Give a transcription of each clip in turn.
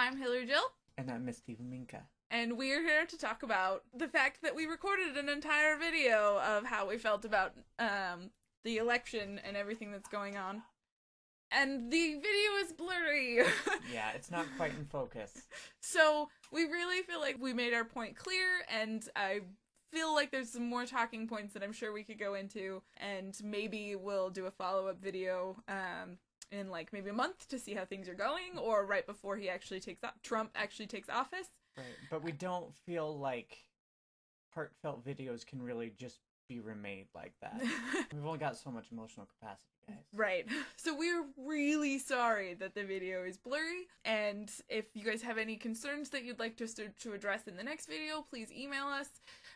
I'm HillarieJill. And I'm Miss Minka. And we're here to talk about the fact that we recorded an entire video of how we felt about the election and everything that's going on. And the video is blurry. Yeah, it's not quite in focus. So we really feel like we made our point clear, and I feel like there's some more talking points that I'm sure we could go into, and maybe we'll do a follow-up video in like maybe a month to see how things are going, or right before he actually Trump actually takes office. Right, but we don't feel like heartfelt videos can really just be remade like that. We've only got so much emotional capacity, guys. Right. So we're really sorry that the video is blurry, and if you guys have any concerns that you'd like us to address in the next video, please email us.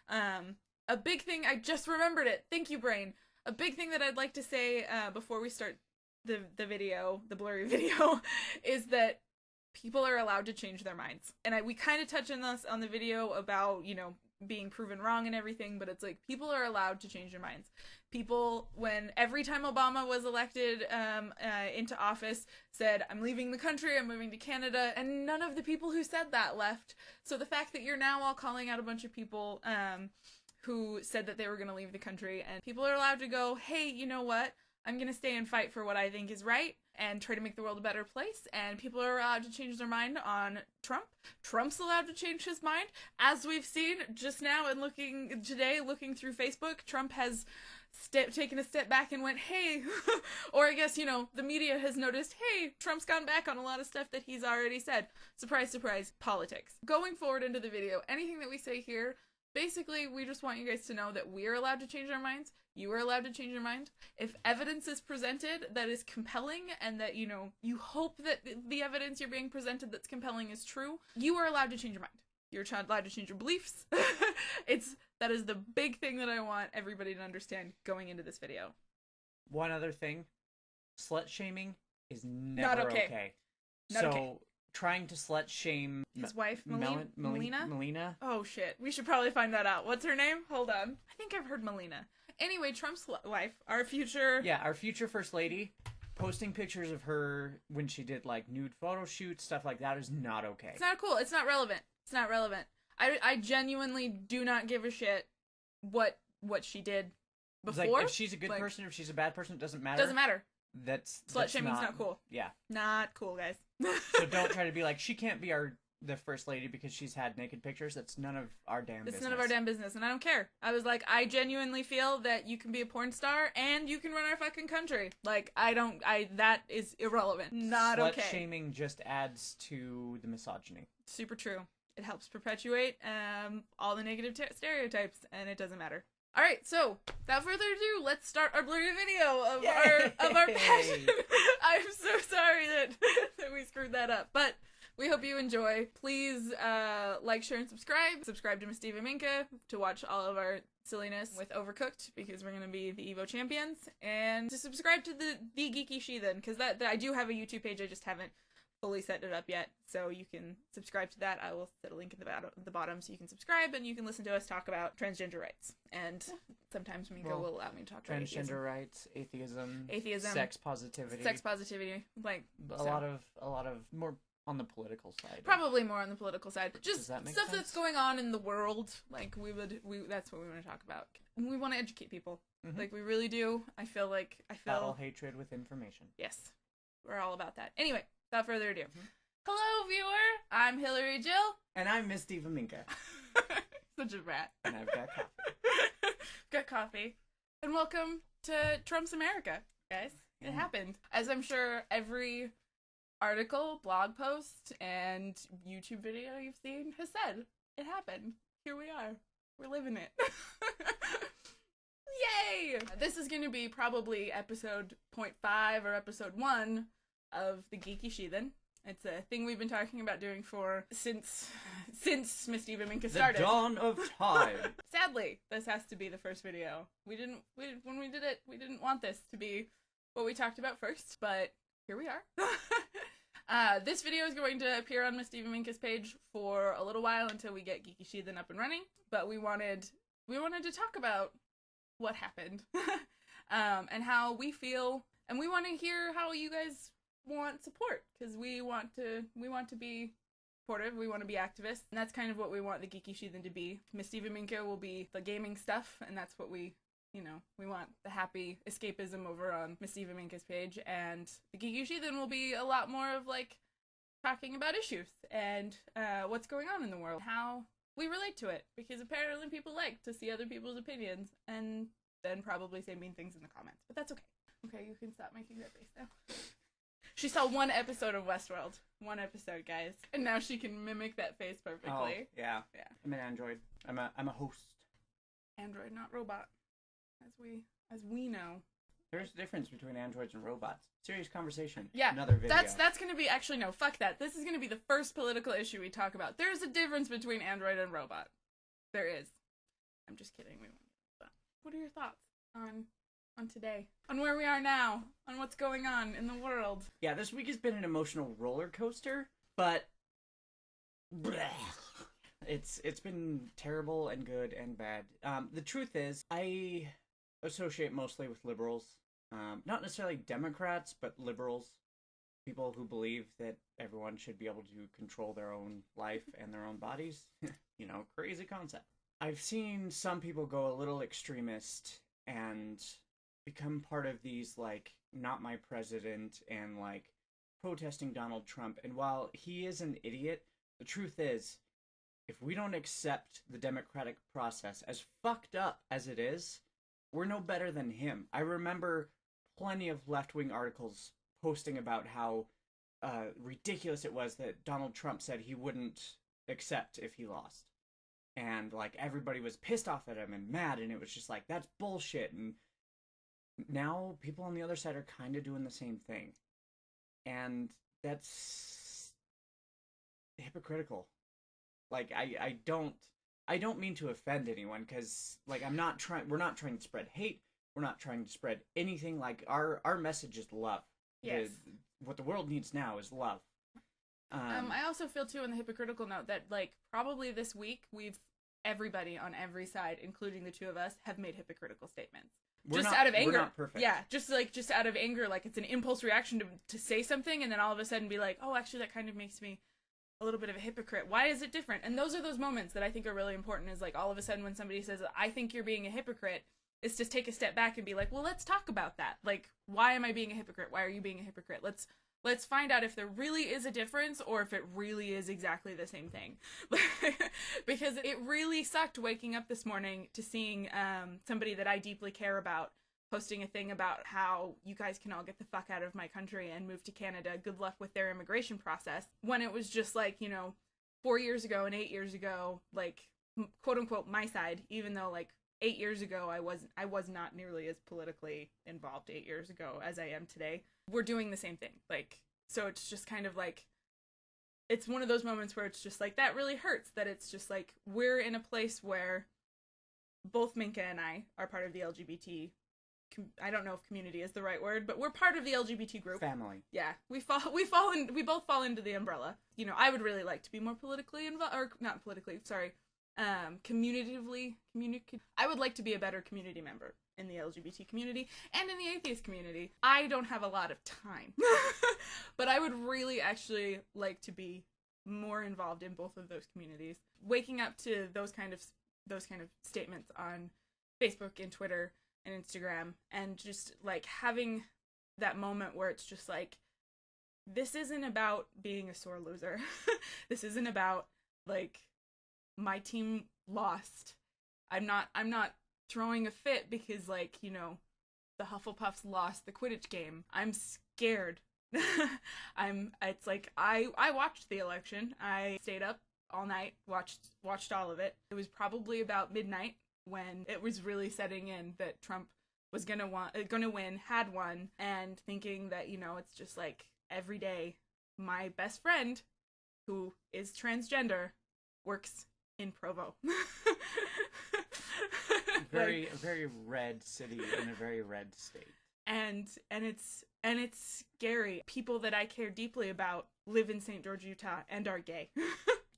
A big thing, I just remembered it. Thank you, brain. A big thing that I'd like to say before we start the video, the blurry video, is that people are allowed to change their minds. And we kind of touch on this on the video about, you know, being proven wrong and everything, but it's like people are allowed to change their minds. People, every time Obama was elected into office, said, I'm leaving the country, I'm moving to Canada, and none of the people who said that left. So the fact that you're now all calling out a bunch of people who said that they were going to leave the country, and people are allowed to go, hey, you know what? I'm going to stay and fight for what I think is right and try to make the world a better place, and people are allowed to change their mind on Trump. Trump's allowed to change his mind. As we've seen just now and looking through Facebook, Trump has taken a step back and went, hey, or I guess, you know, the media has noticed, hey, Trump's gone back on a lot of stuff that he's already said. Surprise, surprise, politics. Going forward into the video, anything that we say here, basically, we just want you guys to know that we're allowed to change our minds. You are allowed to change your mind. If evidence is presented that is compelling and that, you know, you hope that the evidence you're being presented that's compelling is true, you are allowed to change your mind. You're allowed to change your beliefs. That is the big thing that I want everybody to understand going into this video. One other thing, slut shaming is never Not okay. Not okay. Trying to slut shame his wife, Melina? Melina? Oh shit, we should probably find that out. What's her name? Hold on. I think I've heard Melina. Anyway, Trump's wife, our future first lady, posting pictures of her when she did like nude photo shoots, stuff like that is not okay. It's not cool. It's not relevant. It's not relevant. I genuinely do not give a shit what she did before. It's like, if she's a good person, if she's a bad person, it doesn't matter. Doesn't matter. Slut shaming's not cool. Yeah. Not cool, guys. So don't try to be like, she can't be the first lady because she's had naked pictures. That's none of our damn business. It's none of our damn business, and I don't care. I was like, I genuinely feel that you can be a porn star and you can run our fucking country. Like, that is irrelevant. Not okay. Slut shaming just adds to the misogyny. Super true. It helps perpetuate all the negative stereotypes, and it doesn't matter. All right, so without further ado, let's start our blurry video of our passion. I'm so sorry that we screwed that up, but we hope you enjoy. Please like, share, and subscribe. Subscribe to Miss Minka to watch all of our silliness with Overcooked, because we're gonna be the Evo champions, and to subscribe to the Geeky Sheathen, because that I do have a YouTube page. I just haven't fully set it up yet, so you can subscribe to that. I will set a link in the bottom so you can subscribe, and you can listen to us talk about transgender rights, and sometimes Minka will allow me to talk about transgender rights, atheism, sex positivity, like a lot of more on the political side. Probably more on the political side. Just stuff sense? That's going on in the world. Like that's what we want to talk about. We want to educate people. Mm-hmm. Like we really do. I feel battle hatred with information. Yes, we're all about that. Anyway. Without further ado. Hello, viewer! I'm HillarieJill. And I'm Miss Minka. Such a rat. And I've got coffee. Got coffee. And welcome to Trump's America, guys. It happened. As I'm sure every article, blog post, and YouTube video you've seen has said. It happened. Here we are. We're living it. Yay! This is going to be probably episode 0.5 or episode 1 of the Geeky Sheathen. It's a thing we've been talking about doing since Miss Minka started. The dawn of time. Sadly, this has to be the first video. When we did it, we didn't want this to be what we talked about first, but here we are. This video is going to appear on Miss Minka's page for a little while until we get Geeky Sheathen up and running, but we wanted to talk about what happened and how we feel, and we want to hear how you guys want support, because we want to be supportive. We want to be activists. And that's kind of what we want the Geeky Sheathen to be. Miss Diva Minka will be the gaming stuff, and that's what we want the happy escapism over on Miss Diva Minka's page. And the Geeky Sheathen will be a lot more of, like, talking about issues and what's going on in the world, how we relate to it, because apparently people like to see other people's opinions and then probably say mean things in the comments, but that's okay. Okay, you can stop making that face now. She saw one episode of Westworld. One episode, guys. And now she can mimic that face perfectly. Oh, yeah. Yeah. I'm an android. I'm a host. Android, not robot. As we know. There's a difference between androids and robots. Serious conversation. Yeah. Another video. That's gonna be, actually, no, fuck that. This is gonna be the first political issue we talk about. There's a difference between android and robot. There is. I'm just kidding. We won't get that. What are your thoughts on today? On where we are now? On what's going on in the world? Yeah, this week has been an emotional roller coaster, but bleh. It's been terrible and good and bad. The truth is, I associate mostly with liberals. Not necessarily Democrats, but liberals. People who believe that everyone should be able to control their own life and their own bodies. You know, crazy concept. I've seen some people go a little extremist and become part of these, like, not my president and, like, protesting Donald Trump. And while he is an idiot, the truth is, if we don't accept the democratic process, as fucked up as it is, we're no better than him. I remember plenty of left-wing articles posting about how ridiculous it was that Donald Trump said he wouldn't accept if he lost. And, like, everybody was pissed off at him and mad, and it was just like, that's bullshit. And now people on the other side are kind of doing the same thing. And that's hypocritical. Like, I don't mean to offend anyone, because, like, we're not trying to spread hate. We're not trying to spread anything. Like, our message is love. Yes. What the world needs now is love. I also feel, too, on the hypocritical note, that, like, probably this week, everybody on every side, including the two of us, have made hypocritical statements. Out of anger. We're not perfect. Yeah, just out of anger, like, it's an impulse reaction to say something, and then all of a sudden be like, oh, actually, that kind of makes me a little bit of a hypocrite. Why is it different? And those are those moments that I think are really important, is, like, all of a sudden when somebody says, I think you're being a hypocrite, it's just take a step back and be like, well, let's talk about that. Like, why am I being a hypocrite? Why are you being a hypocrite? Let's find out if there really is a difference, or if it really is exactly the same thing. Because it really sucked waking up this morning to seeing somebody that I deeply care about posting a thing about how you guys can all get the fuck out of my country and move to Canada. Good luck with their immigration process. When it was just, like, 4 years ago and 8 years ago, like, quote unquote my side, even though, like, 8 years ago I was not nearly as politically involved 8 years ago as I am today. We're doing the same thing. Like, so it's just kind of like, it's one of those moments where it's just like, that really hurts, that it's just like, we're in a place where both Minka and I are part of the LGBT, I don't know if community is the right word, but we're part of the LGBT group. Family. Yeah. We both fall into the umbrella. I would really like to be more politically involved, or not politically, sorry, I would like to be a better community member in the LGBT community and in the atheist community. I don't have a lot of time, but I would really actually like to be more involved in both of those communities. Waking up to those kind of statements on Facebook and Twitter and Instagram, and just, like, having that moment where it's just like, this isn't about being a sore loser. This isn't about, like, my team lost. I'm not throwing a fit because, like, the Hufflepuffs lost the Quidditch game. I'm scared. It's like, I watched the election. I stayed up all night, watched all of it. It was probably about midnight when it was really setting in that Trump was gonna win, had won, and thinking that, it's just like, every day my best friend, who is transgender, works in Provo. A very red city in a very red state. And it's scary. People that I care deeply about live in St. George, Utah, and are gay.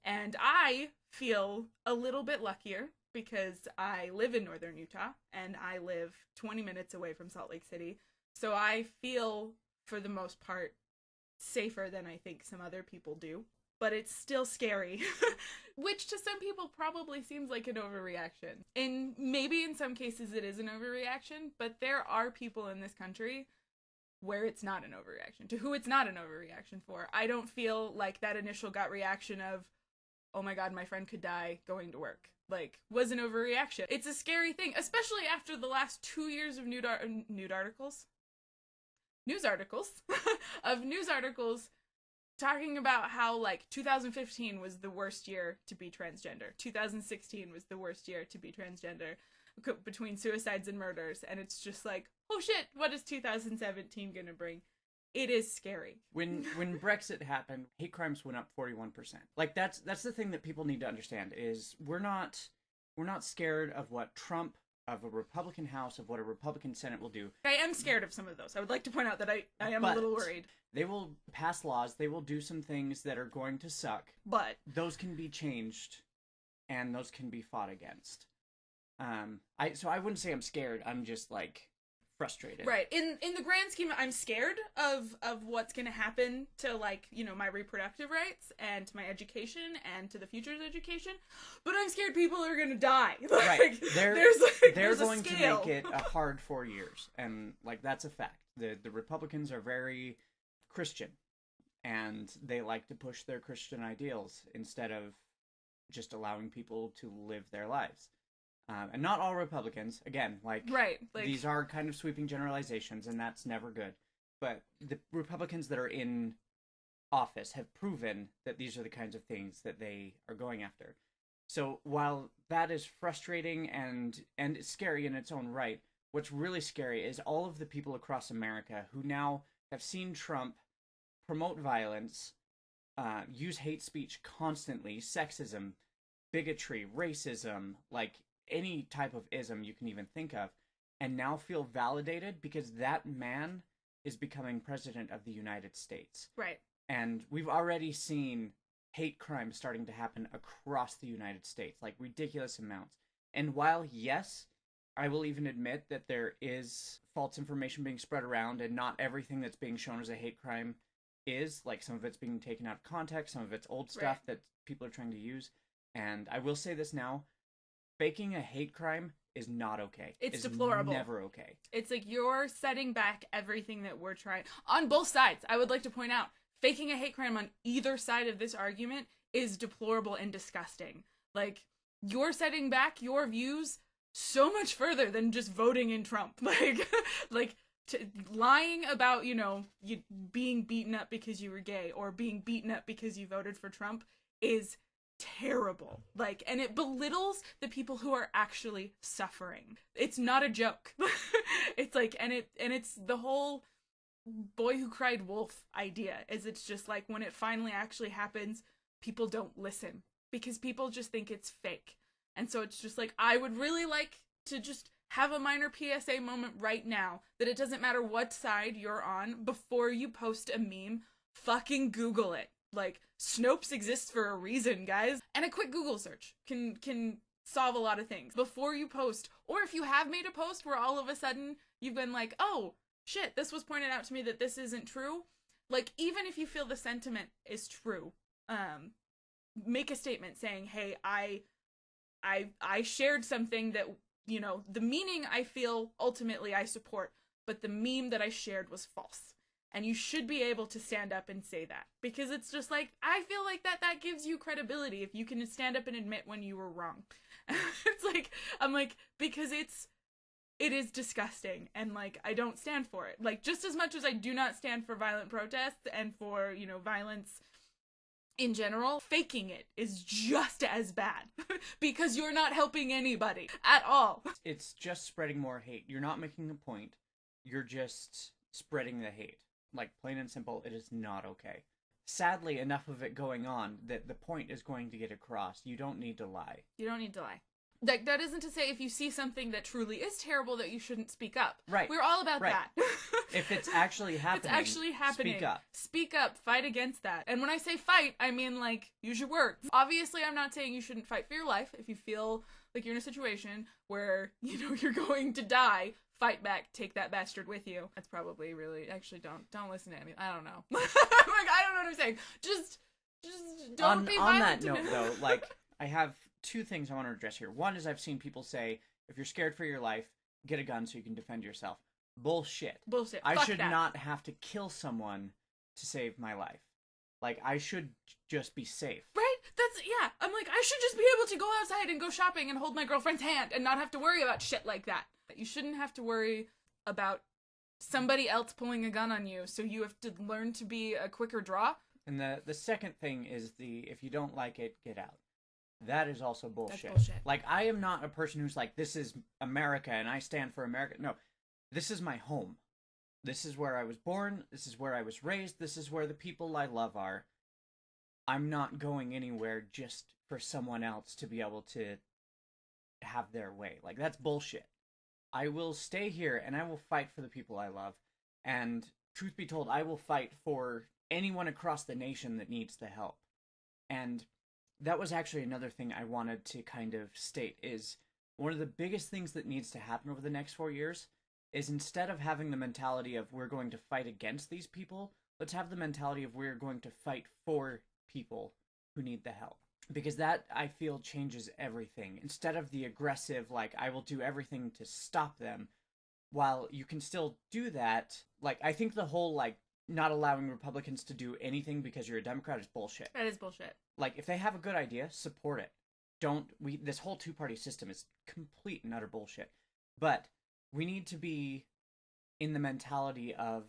And I feel a little bit luckier because I live in northern Utah and I live 20 minutes away from Salt Lake City. So I feel, for the most part, safer than I think some other people do. but it's still scary. Which to some people probably seems like an overreaction. And maybe in some cases it is an overreaction, but there are people in this country where it's not an overreaction, to who it's not an overreaction for. I don't feel like that initial gut reaction of, oh my god, my friend could die going to work, like, was an overreaction. It's a scary thing, especially after the last 2 years of news articles talking about how, like, 2015 was the worst year to be transgender. 2016 was the worst year to be transgender between suicides and murders. And it's just like, oh shit, what is 2017 gonna bring? It is scary. When Brexit happened, hate crimes went up 41%. Like, that's the thing that people need to understand is we're not scared of what Trump, of a Republican House, of what a Republican Senate will do. I am scared of some of those. I would like to point out that I am a little worried. They will pass laws, they will do some things that are going to suck. But those can be changed, and those can be fought against. So I wouldn't say I'm scared, I'm just, like, frustrated. Right. In the grand scheme, I'm scared of what's going to happen to, like, you know, my reproductive rights and to my education and to the future's education. But I'm scared people are going to die. Like, right. They're going to make it a hard 4 years. And, like, that's a fact. The Republicans are very Christian. And they like to push their Christian ideals instead of just allowing people to live their lives. And not all Republicans, again, like, these are kind of sweeping generalizations, and that's never good. But the Republicans that are in office have proven that these are the kinds of things that they are going after. So while that is frustrating and it's scary in its own right, what's really scary is all of the people across America who now have seen Trump promote violence, use hate speech constantly, sexism, bigotry, racism, like, any type of ism you can even think of, and now feel validated because that man is becoming president of the United States. Right. And we've already seen hate crimes starting to happen across the United States, like ridiculous amounts. And while, yes, I will even admit that there is false information being spread around and not everything that's being shown as a hate crime is, like, some of it's being taken out of context, some of it's old stuff that people are trying to use. And I will say this now, faking a hate crime is not okay. It's deplorable. Never okay. It's like you're setting back everything that we're trying on both sides. I would like to point out, faking a hate crime on either side of this argument is deplorable and disgusting. Like, you're setting back your views so much further than just voting in Trump. Lying about, you know, you being beaten up because you were gay or being beaten up because you voted for Trump is terrible. Like, and it belittles the people who are actually suffering. It's not a joke. It's like, and it's the whole boy who cried wolf idea, is it's just like, when it finally actually happens, people don't listen because people just think it's fake. And so it's just like, I would really like to just have a minor PSA moment right now that it doesn't matter what side you're on, before you post a meme, fucking Google it. Like, Snopes exists for a reason, guys. And a quick Google search can solve a lot of things before you post. Or if you have made a post where all of a sudden you've been like, oh, shit, this was pointed out to me that this isn't true. Like, even if you feel the sentiment is true, make a statement saying, hey, I shared something that, you know, the meaning I feel ultimately I support, but the meme that I shared was false. And you should be able to stand up and say that. Because it's just like, I feel like that gives you credibility if you can stand up and admit when you were wrong. It's like, I'm like, because it is disgusting. And, like, I don't stand for it. Like, just as much as I do not stand for violent protests and for, you know, violence in general, faking it is just as bad. Because you're not helping anybody at all. It's just spreading more hate. You're not making a point. You're just spreading the hate. Like, plain and simple, it is not okay. Sadly, enough of it going on that the point is going to get across. You don't need to lie. You don't need to lie. Like, that isn't to say if you see something that truly is terrible that you shouldn't speak up. Right. We're all about that. If it's actually happening, speak up. Speak up. Fight against that. And when I say fight, I mean, like, use your words. Obviously, I'm not saying you shouldn't fight for your life. If you feel like you're in a situation where, you know, you're going to die, fight back, take that bastard with you. That's probably really, actually, don't listen to any, I don't know. I'm like, I don't know what I'm saying. Just Don't be on violent. that note, though, like, I have two things I want to address here. One is I've seen people say, if you're scared for your life, get a gun so you can defend yourself. Bullshit. Bullshit. I Fuck should that. not have to kill someone to save my life. Like, I should just be safe. Right? Yeah. I'm like, I should just be able to go outside and go shopping and hold my girlfriend's hand and not have to worry about shit like that. You shouldn't have to worry about somebody else pulling a gun on you, so you have to learn to be a quicker draw. And the second thing is if you don't like it, get out. That is also bullshit. That's bullshit. Like, I am not a person who's like, this is America and I stand for America. No, this is my home. This is where I was born. This is where I was raised. This is where the people I love are. I'm not going anywhere just for someone else to be able to have their way. Like, that's bullshit. I will stay here and I will fight for the people I love. And truth be told, I will fight for anyone across the nation that needs the help. And that was actually another thing I wanted to kind of state is one of the biggest things that needs to happen over the next 4 years is instead of having the mentality of we're going to fight against these people, let's have the mentality of we're going to fight for people who need the help. Because that, I feel, changes everything. Instead of the aggressive, like, I will do everything to stop them, while you can still do that, like, I think the whole, like, not allowing Republicans to do anything because you're a Democrat is bullshit. That is bullshit. Like, if they have a good idea, support it. This whole two-party system is complete and utter bullshit. But we need to be in the mentality of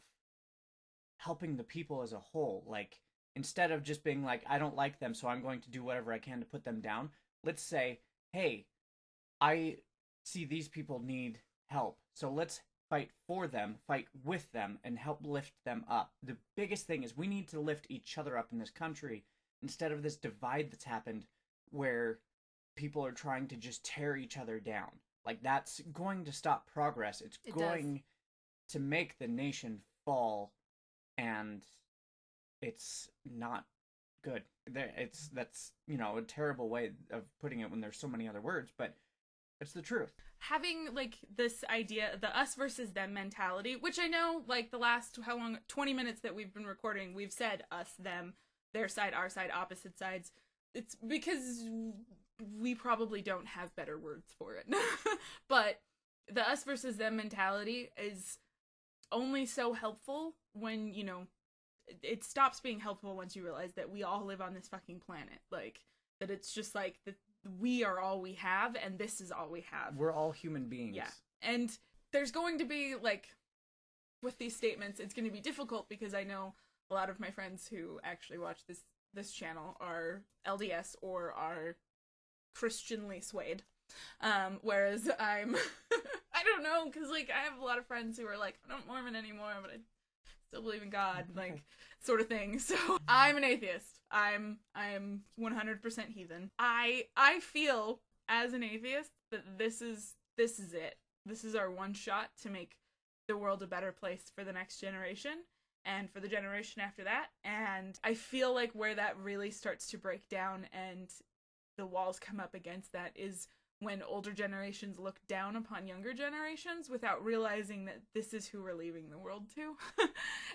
helping the people as a whole. Like, instead of just being like, I don't like them, so I'm going to do whatever I can to put them down. Let's say, hey, I see these people need help, so let's fight for them, fight with them, and help lift them up. The biggest thing is we need to lift each other up in this country instead of this divide that's happened where people are trying to just tear each other down. Like, that's going to stop progress. It's going to make the nation fall, and it's not good. That's, you know, a terrible way of putting it when there's so many other words, but it's the truth. Having, like, this idea, the us versus them mentality, which I know, like, the last, 20 minutes that we've been recording, we've said us, them, their side, our side, opposite sides. It's because we probably don't have better words for it. But the us versus them mentality is only so helpful when, you know, it stops being helpful once you realize that we all live on this fucking planet. Like, that it's just like, we are all we have, and this is all we have. We're all human beings. Yeah. And there's going to be, like, with these statements, it's going to be difficult because I know a lot of my friends who actually watch this channel are LDS or are Christianly swayed. Whereas I'm, I don't know, because, like, I have a lot of friends who are like, I'm not Mormon anymore, but I still believe in God, like, sort of thing. So I'm an atheist. I'm 100% heathen. I feel as an atheist that this is it. This is our one shot to make the world a better place for the next generation and for the generation after that. And I feel like where that really starts to break down and the walls come up against that is when older generations look down upon younger generations without realizing that this is who we're leaving the world to.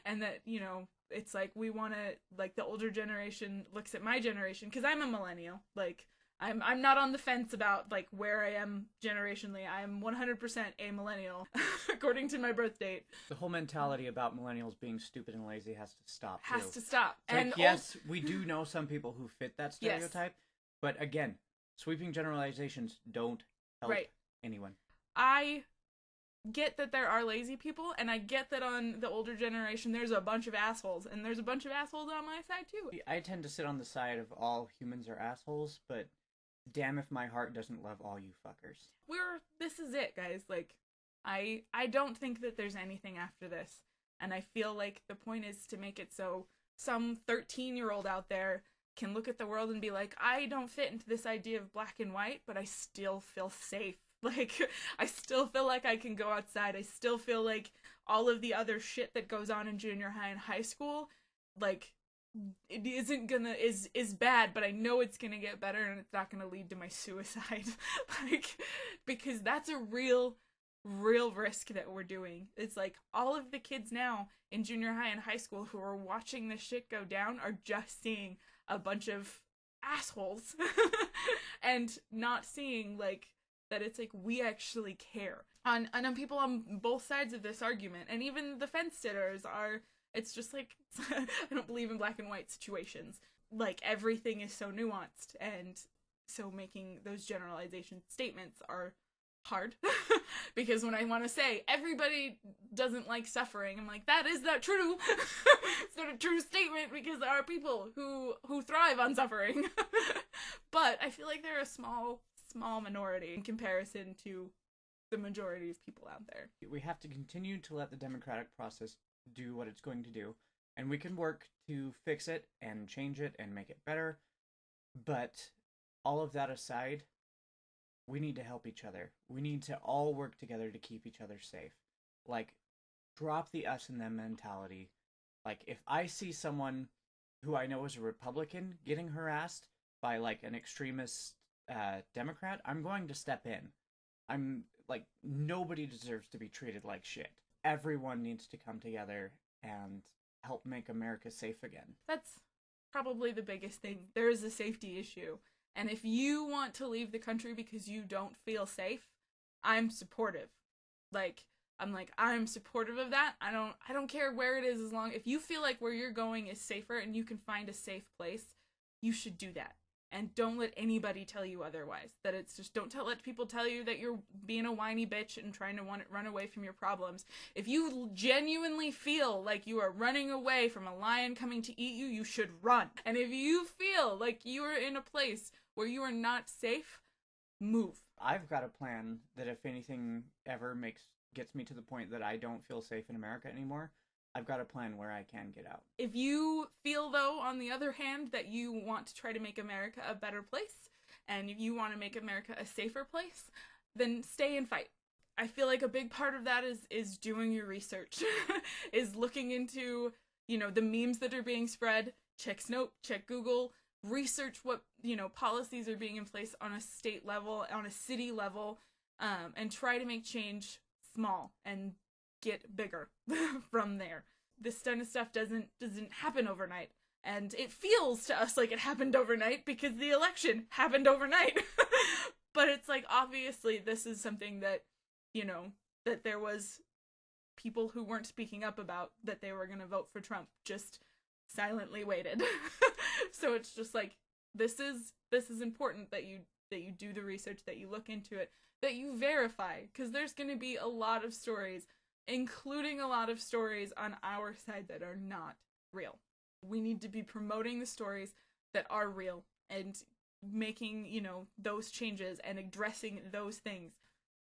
And that, you know, it's like we want to, like, the older generation looks at my generation, because I'm a millennial. Like, I'm not on the fence about, like, where I am generationally. I'm 100% a millennial, according to my birth date. The whole mentality about millennials being stupid and lazy has to stop, too. Has to stop. It's And like, yes, we do know some people who fit that stereotype, but again, sweeping generalizations don't help anyone. I get that there are lazy people, and I get that on the older generation there's a bunch of assholes, and there's a bunch of assholes on my side too. I tend to sit on the side of all humans are assholes, but damn if my heart doesn't love all you fuckers. This is it, guys. Like, I don't think that there's anything after this, and I feel like the point is to make it so some 13-year-old out there can look at the world and be like, I don't fit into this idea of black and white, but I still feel safe. Like, I still feel like I can go outside. I still feel like all of the other shit that goes on in junior high and high school, like, it isn't gonna, is bad, but I know it's gonna get better and it's not gonna lead to my suicide. Like, because that's a real risk that we're doing. It's like, all of the kids now in junior high and high school who are watching this shit go down are just seeing a bunch of assholes and not seeing like that it's like we actually care on people on both sides of this argument. And even the fence sitters are, it's just like I don't believe in black and white situations. Like everything is so nuanced, and so making those generalization statements are hard because when I want to say everybody doesn't like suffering, I'm like, that is not true. It's not a true statement because there are people who thrive on suffering. But I feel like they're a small minority in comparison to the majority of people out there. We have to continue to let the democratic process do what it's going to do, and we can work to fix it and change it and make it better. But all of that aside, we need to help each other. We need to all work together to keep each other safe. Like, drop the us and them mentality. Like, if I see someone who I know is a Republican getting harassed by, like, an extremist Democrat, I'm going to step in. I'm, like, nobody deserves to be treated like shit. Everyone needs to come together and help make America safe again. That's probably the biggest thing. There is a safety issue. And if you want to leave the country because you don't feel safe, I'm supportive. I'm supportive of that. I don't care where it is, as long if you feel like where you're going is safer and you can find a safe place, you should do that. And don't let anybody tell you otherwise. That it's just, let people tell you that you're being a whiny bitch and trying to run away from your problems. If you genuinely feel like you are running away from a lion coming to eat you, you should run. And if you feel like you are in a place where you are not safe, move. I've got a plan that if anything ever gets me to the point that I don't feel safe in America anymore, I've got a plan where I can get out. If you feel, though, on the other hand, that you want to try to make America a better place, and if you want to make America a safer place, then stay and fight. I feel like a big part of that is doing your research, is looking into, the memes that are being spread, check Snope, check Google, research what, policies are being in place on a state level, on a city level, and try to make change small and get bigger from there. This kind of stuff doesn't happen overnight, and it feels to us like it happened overnight because the election happened overnight. But it's like, obviously this is something that, that there was people who weren't speaking up about, that they were going to vote for Trump, just silently waited. So it's just like, this is important that you do the research, that you look into it, that you verify, because there's going to be a lot of stories, including a lot of stories on our side that are not real. We need to be promoting the stories that are real and making, those changes and addressing those things.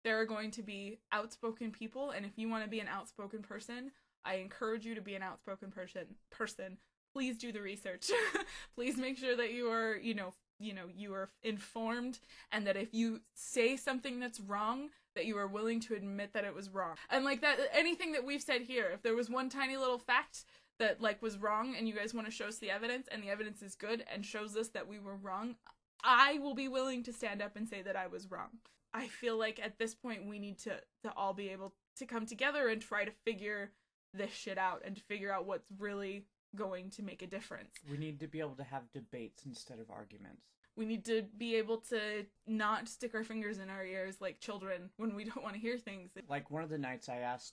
There are going to be outspoken people, and if you want to be an outspoken person, I encourage you to be an outspoken person. Please do the research. Please make sure that you are, you are informed, and that if you say something that's wrong, that you are willing to admit that it was wrong. And like that, anything that we've said here, if there was one tiny little fact that like was wrong and you guys want to show us the evidence, and the evidence is good and shows us that we were wrong, I will be willing to stand up and say that I was wrong. I feel like at this point we need to all be able to come together and try to figure this shit out, and to figure out what's really going to make a difference. We need to be able to have debates instead of arguments. We need to be able to not stick our fingers in our ears like children when we don't want to hear things. Like, one of the nights I asked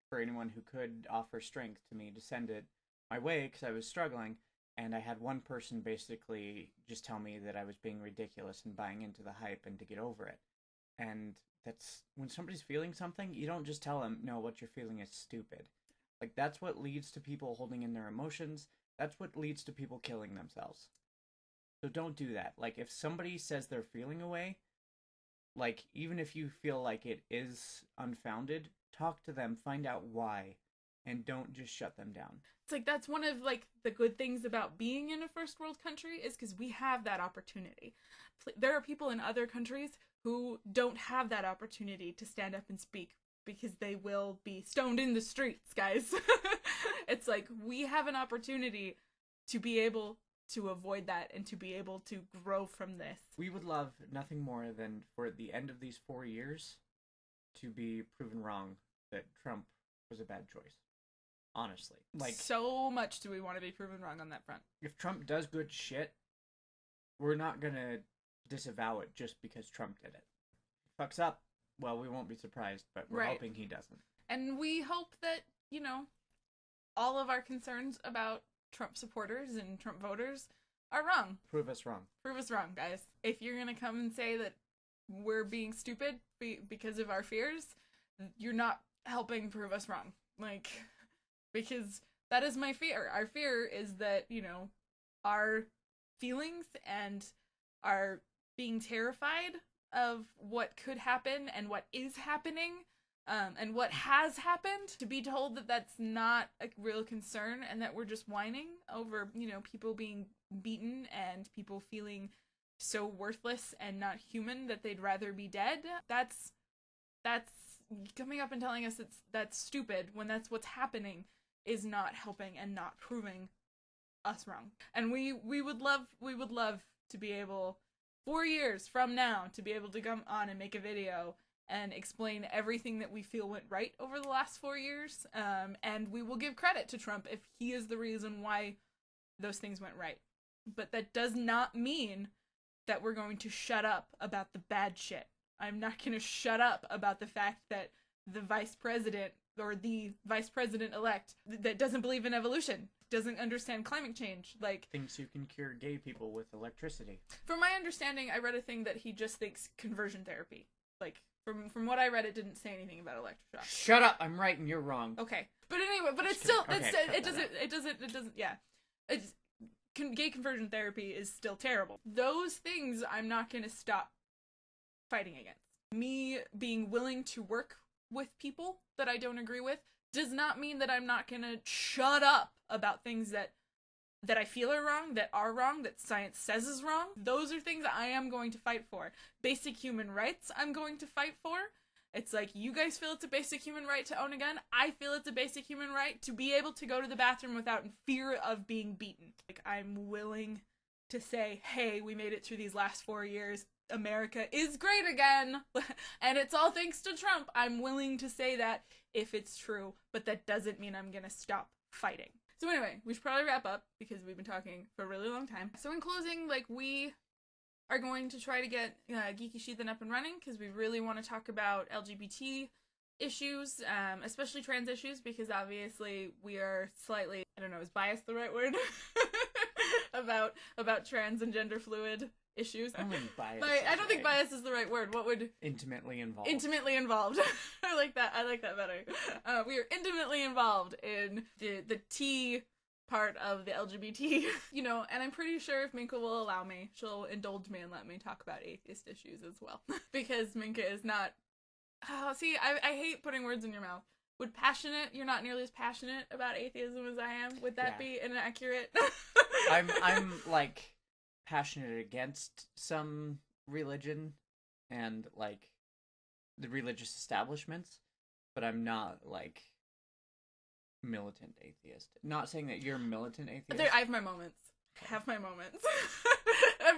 for anyone who could offer strength to me to send it my way because I was struggling, and I had one person basically just tell me that I was being ridiculous and buying into the hype and to get over it. And that's, when somebody's feeling something, you don't just tell them, no, what you're feeling is stupid. Like, that's what leads to people holding in their emotions. That's what leads to people killing themselves. So don't do that. Like, if somebody says they're feeling away, like, even if you feel like it is unfounded, talk to them, find out why, and don't just shut them down. It's like, that's one of, like, the good things about being in a first world country, is because we have that opportunity. There are people in other countries who don't have that opportunity to stand up and speak, because they will be stoned in the streets, guys. It's like, we have an opportunity to be able to avoid that and to be able to grow from this. We would love nothing more than for at the end of these 4 years to be proven wrong that Trump was a bad choice. Honestly. Like, so much do we want to be proven wrong on that front. If Trump does good shit, we're not gonna disavow it just because Trump did it. Fucks up, well, we won't be surprised, but we're hoping he doesn't. And we hope that, you know, all of our concerns about Trump supporters and Trump voters are wrong. Prove us wrong. Prove us wrong, guys. If you're gonna come and say that we're being stupid because of our fears, you're not helping prove us wrong. Like, because that is my fear. Our fear is that, you know, our feelings and our being terrified of what could happen and what is happening, and what has happened, to be told that that's not a real concern and that we're just whining over, you know, people being beaten and people feeling so worthless and not human that they'd rather be dead. That's coming up and telling us that's stupid when that's what's happening is not helping and not proving us wrong. And we would love to be able, 4 years from now, to be able to come on and make a video and explain everything that we feel went right over the last 4 years. And we will give credit to Trump if he is the reason why those things went right. But that does not mean that we're going to shut up about the bad shit. I'm not going to shut up about the fact that the vice president, or the vice president-elect, that doesn't believe in evolution, doesn't understand climate change, like, thinks you can cure gay people with electricity. From my understanding, I read a thing that he just thinks conversion therapy. Like, from what I read, it didn't say anything about electroshock. Shut up! I'm right and you're wrong. Okay, but anyway, but it's still, it doesn't. Yeah, gay conversion therapy is still terrible. Those things I'm not gonna stop fighting against. Me being willing to work with people that I don't agree with does not mean that I'm not gonna shut up about things that I feel are wrong, that science says is wrong. Those are things I am going to fight for. Basic human rights I'm going to fight for. It's like, you guys feel it's a basic human right to own a gun. I feel it's a basic human right to be able to go to the bathroom without fear of being beaten. Like, I'm willing to say, hey, we made it through these last 4 years. America is great again. And it's all thanks to Trump. I'm willing to say that if it's true, but that doesn't mean I'm gonna stop fighting. So anyway, we should probably wrap up because we've been talking for a really long time. So in closing, like, we are going to try to get Geeky Sheathen up and running because we really want to talk about LGBT issues, especially trans issues, because obviously we are slightly, I don't know, is bias the right word? about trans and gender fluid issues. I don't think bias. I don't think bias is the right word. What would intimately involved? Intimately involved. I like that better. We are intimately involved in the T part of the LGBT, you know, and I'm pretty sure if Minka will allow me, she'll indulge me and let me talk about atheist issues as well. Because Minka is not, see, I hate putting words in your mouth. You're not nearly as passionate about atheism as I am. Would that be inaccurate? I'm like passionate against some religion and like the religious establishments, but I'm not like militant atheist. Not saying that you're militant atheist. I have my moments.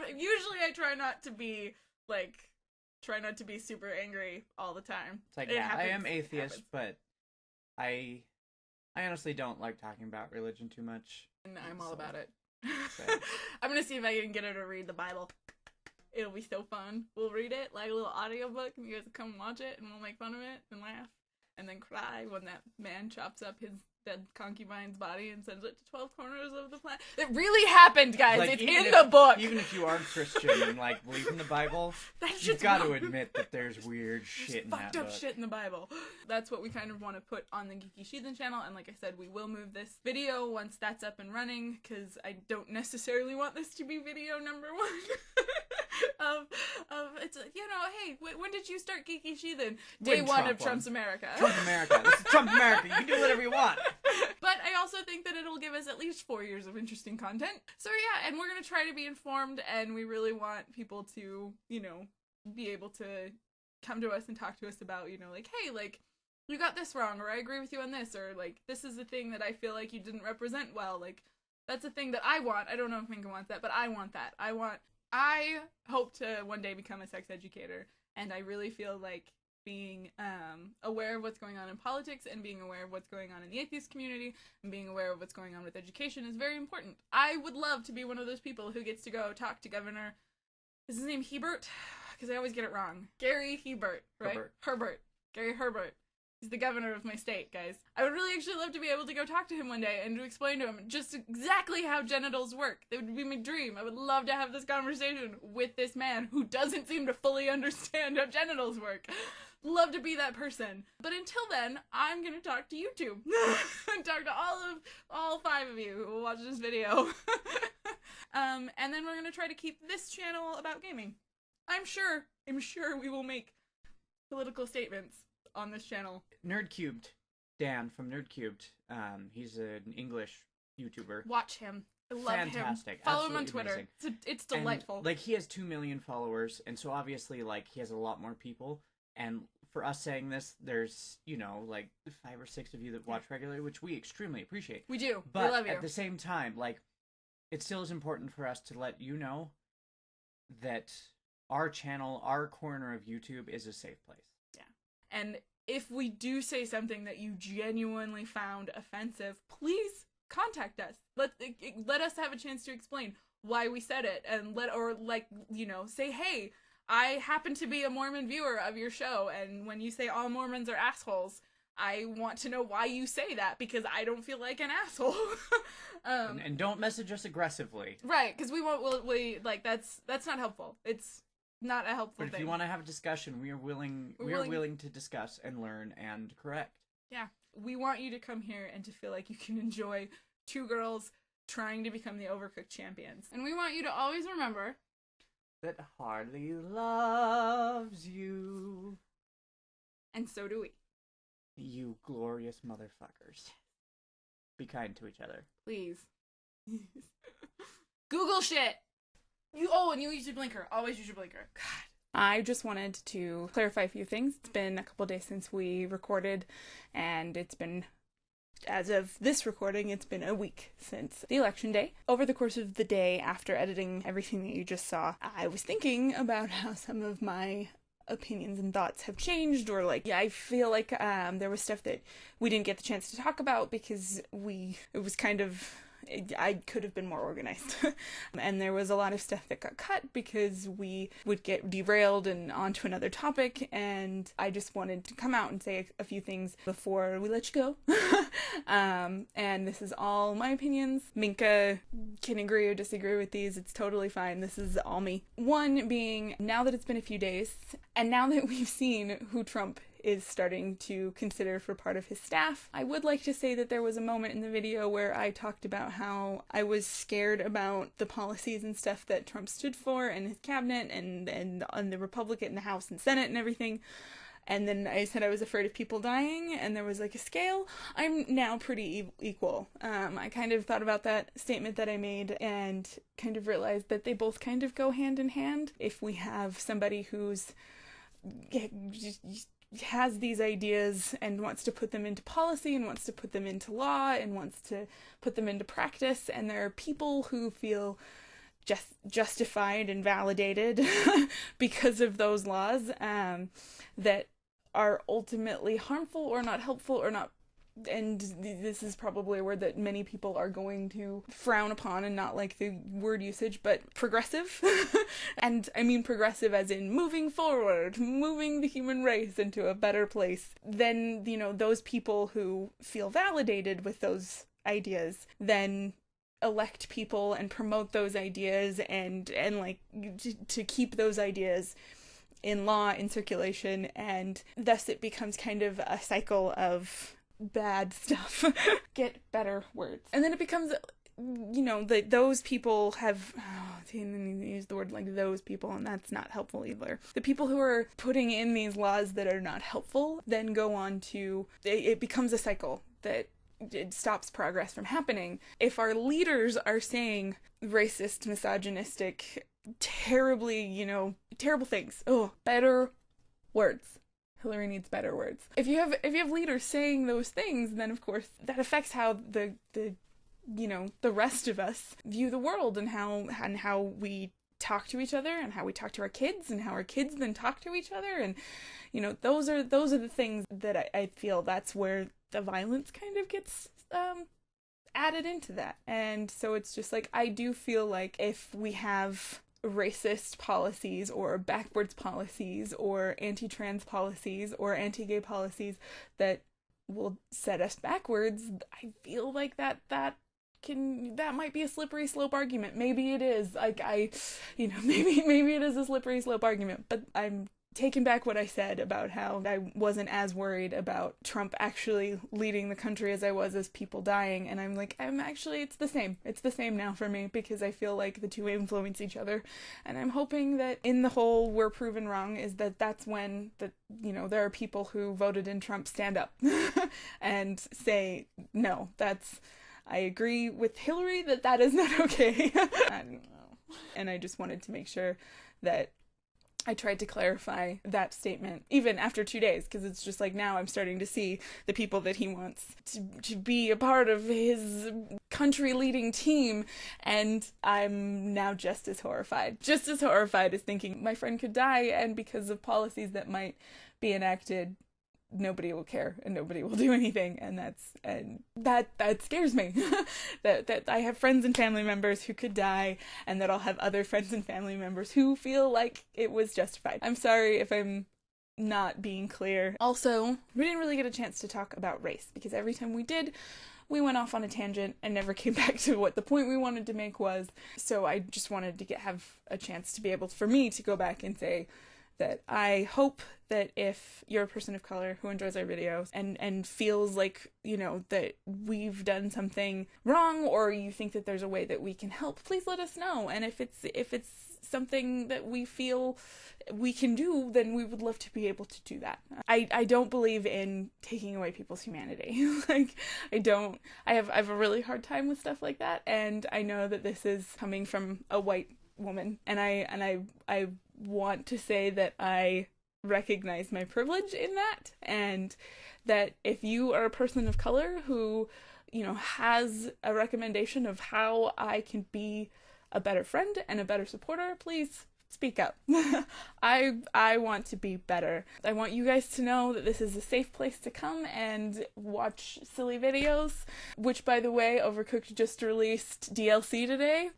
Usually I try not to be super angry all the time. It's like, I am atheist, but I honestly don't like talking about religion too much. And I'm all about it. So. I'm gonna see if I can get her to read the Bible. It'll be so fun. We'll read it like a little audiobook, and you guys come watch it, and we'll make fun of it and laugh. And then cry when that man chops up his dead concubine's body and sends it to 12 corners of the planet. It really happened, guys. Like, it's in the book. Even if you are Christian and like believe in the Bible, you've got to admit that there's weird shit in that book. Fucked up shit in the Bible. That's what we kind of want to put on the Geeky Sheathen channel. And like I said, we will move this video once that's up and running, because I don't necessarily want this to be video number 1. of it's, you know, hey, when did you start Geeky Sheathen? Day 1 of Trump's America. Trump's America. This is Trump America. You can do whatever you want. But I also think that it'll give us at least 4 years of interesting content. So yeah, and we're gonna try to be informed, and we really want people to, you know, be able to come to us and talk to us about, you know, like, hey, like, you got this wrong, or I agree with you on this, or like, this is the thing that I feel like you didn't represent well. Like, that's a thing that I want. I don't know if Minka wants that, but I want that. I hope to one day become a sex educator, and I really feel like being aware of what's going on in politics and being aware of what's going on in the atheist community and being aware of what's going on with education is very important. I would love to be one of those people who gets to go talk to Governor, is his name Hebert? Because I always get it wrong. Gary Hebert, right? Herbert. Gary Herbert. He's the governor of my state, guys. I would really actually love to be able to go talk to him one day and to explain to him just exactly how genitals work. That would be my dream. I would love to have this conversation with this man who doesn't seem to fully understand how genitals work. Love to be that person. But until then, I'm gonna talk to YouTube. And talk to all 5 of you who will watch this video. And then we're gonna try to keep this channel about gaming. I'm sure we will make political statements on this channel. Nerdcubed, Dan from Nerdcubed. He's an English YouTuber. Watch him. I love Fantastic. him. Follow him on Twitter. It's delightful. And, like, he has 2 million followers, and so obviously, like, he has a lot more people. And for us saying this, there's, you know, like 5 or 6 of you that watch regularly, which we extremely appreciate. We do. But we love you. At the same time, like, it still is important for us to let you know that our channel, our corner of YouTube, is a safe place. Yeah. And if we do say something that you genuinely found offensive, please contact us. Let us have a chance to explain why we said it, and say, hey, I happen to be a Mormon viewer of your show, and when you say all Mormons are assholes, I want to know why you say that, because I don't feel like an asshole. And don't message us aggressively. Right, because that's not helpful. It's not a helpful thing. But if you want to have a discussion, we are willing to discuss and learn and correct. Yeah. We want you to come here and to feel like you can enjoy 2 girls trying to become the Overcooked champions. And we want you to always remember that Harley loves you. And so do we. You glorious motherfuckers. Be kind to each other. Please. Google shit! And you use your blinker. Always use your blinker. God. I just wanted to clarify a few things. It's been a couple days since we recorded, and it's been, as of this recording, it's been a week since the election day. Over the course of the day, after editing everything that you just saw, I was thinking about how some of my opinions and thoughts have changed, or I feel like there was stuff that we didn't get the chance to talk about because I could have been more organized. And there was a lot of stuff that got cut because we would get derailed and onto another topic, and I just wanted to come out and say a few things before we let you go. And this is all my opinions. Minka can agree or disagree with these. It's totally fine. This is all me. One being, now that it's been a few days, and now that we've seen who Trump is starting to consider for part of his staff, I would like to say that there was a moment in the video where I talked about how I was scared about the policies and stuff that Trump stood for and his cabinet and on the Republican in the House and Senate and everything. And then I said I was afraid of people dying, and there was a scale. I'm now pretty equal. I kind of thought about that statement that I made and kind of realized that they both kind of go hand in hand. If we have somebody who's has these ideas and wants to put them into policy and wants to put them into law and wants to put them into practice, and there are people who feel just justified and validated because of those laws that are ultimately harmful or not helpful or not, and this is probably a word that many people are going to frown upon and not like the word usage, but progressive. And I mean progressive as in moving forward, moving the human race into a better place. Then, those people who feel validated with those ideas then elect people and promote those ideas and to keep those ideas in law, in circulation, and thus it becomes kind of a cycle of bad stuff. Get better words. And then it becomes, those people have, use the word those people, and that's not helpful either. The people who are putting in these laws that are not helpful then go on to, it becomes a cycle that it stops progress from happening. If our leaders are saying racist, misogynistic, terribly, terrible things, better words. Hillary needs better words. If you have leaders saying those things, then of course that affects how the rest of us view the world and how we talk to each other and how we talk to our kids and how our kids then talk to each other. And, you know, those are the things that I feel that's where the violence kind of gets added into that. And so it's just like, I do feel like if we have racist policies or backwards policies or anti-trans policies or anti-gay policies that will set us backwards, I feel like that might be a slippery slope argument. Maybe it is. Like, maybe it is a slippery slope argument, but I'm taking back what I said about how I wasn't as worried about Trump actually leading the country as I was as people dying. And I'm like, it's the same. It's the same now for me, because I feel like the two influence each other. And I'm hoping that in the whole we're proven wrong is that's when there are people who voted in Trump stand up and say, no, I agree with Hillary that is not okay. I don't know. And I just wanted to make sure that I tried to clarify that statement, even after 2 days, because it's just like now I'm starting to see the people that he wants to be a part of his country-leading team, and I'm now just as horrified as thinking my friend could die, and because of policies that might be enacted, nobody will care and nobody will do anything, and that scares me. that I have friends and family members who could die, and that I'll have other friends and family members who feel like it was justified. I'm sorry if I'm not being clear. Also, we didn't really get a chance to talk about race, because every time we did, we went off on a tangent and never came back to what the point we wanted to make was. So I just wanted to have a chance to be able for me to go back and say that I hope that if you're a person of color who enjoys our videos and feels like, that we've done something wrong, or you think that there's a way that we can help, please let us know. And if it's something that we feel we can do, then we would love to be able to do that. I don't believe in taking away people's humanity. I have a really hard time with stuff like that, and I know that this is coming from a white woman, and I want to say that I recognize my privilege in that, and that if you are a person of color who, has a recommendation of how I can be a better friend and a better supporter, please speak up. I want to be better. I want you guys to know that this is a safe place to come and watch silly videos, which, by the way, Overcooked just released DLC today.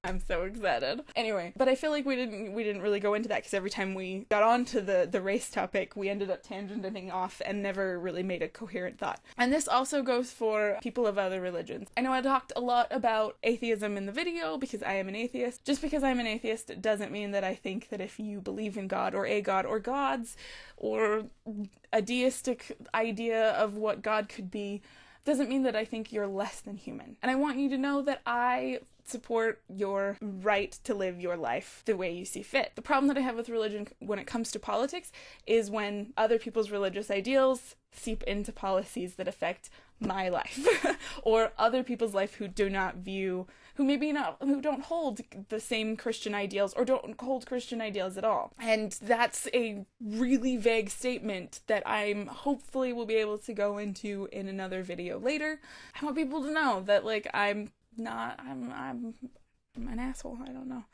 I'm so excited. Anyway, but I feel like we didn't really go into that, because every time we got onto the race topic, we ended up tangenting off and never really made a coherent thought. And this also goes for people of other religions. I know I talked a lot about atheism in the video because I am an atheist. Just because I'm an atheist, it doesn't mean that I think that if you believe in God or gods or a deistic idea of what God could be, doesn't mean that I think you're less than human. And I want you to know that I support your right to live your life the way you see fit. The problem that I have with religion when it comes to politics is when other people's religious ideals seep into policies that affect my life or other people's life who don't hold the same Christian ideals or don't hold Christian ideals at all. And that's a really vague statement that I'm hopefully will be able to go into in another video later. I want people to know that, I'm an asshole. I don't know.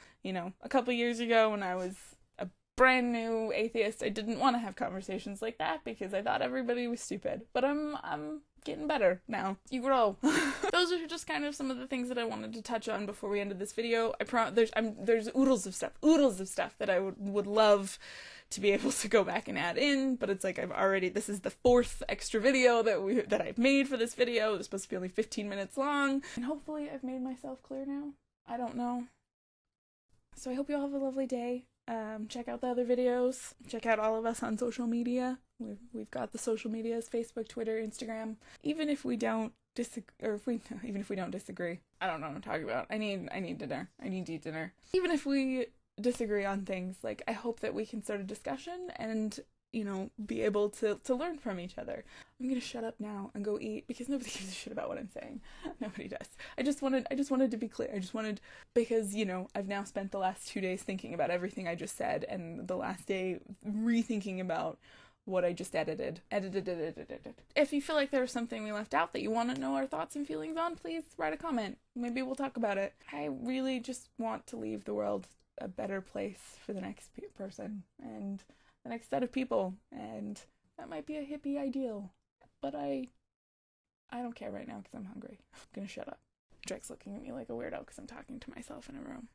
A couple years ago when I was a brand new atheist, I didn't want to have conversations like that because I thought everybody was stupid. But I'm getting better now. You grow. Those are just kind of some of the things that I wanted to touch on before we ended this video. I promise there's oodles of stuff that I would love to be able to go back and add in, but it's like this is the 4th extra video that I've made for this video. It's supposed to be only 15 minutes long, and hopefully I've made myself clear now. I don't know. So I hope you all have a lovely day. Check out the other videos. Check out all of us on social media. We've got the social medias: Facebook, Twitter, Instagram. Even if we don't disagree, I don't know what I'm talking about. I need dinner. I need to eat dinner. Even if we disagree on things, I hope that we can start a discussion and be able to learn from each other. I'm gonna shut up now and go eat because nobody gives a shit about what I'm saying. Nobody does. I just wanted to be clear. Because I've now spent the last 2 days thinking about everything I just said, and the last day rethinking about what I just edited. If you feel like there was something we left out that you want to know our thoughts and feelings on, please write a comment. Maybe we'll talk about it. I really just want to leave the world a better place for the next person and the next set of people, and that might be a hippie ideal, but I don't care right now because I'm hungry. I'm gonna shut up. Drake's looking at me like a weirdo because I'm talking to myself in a room.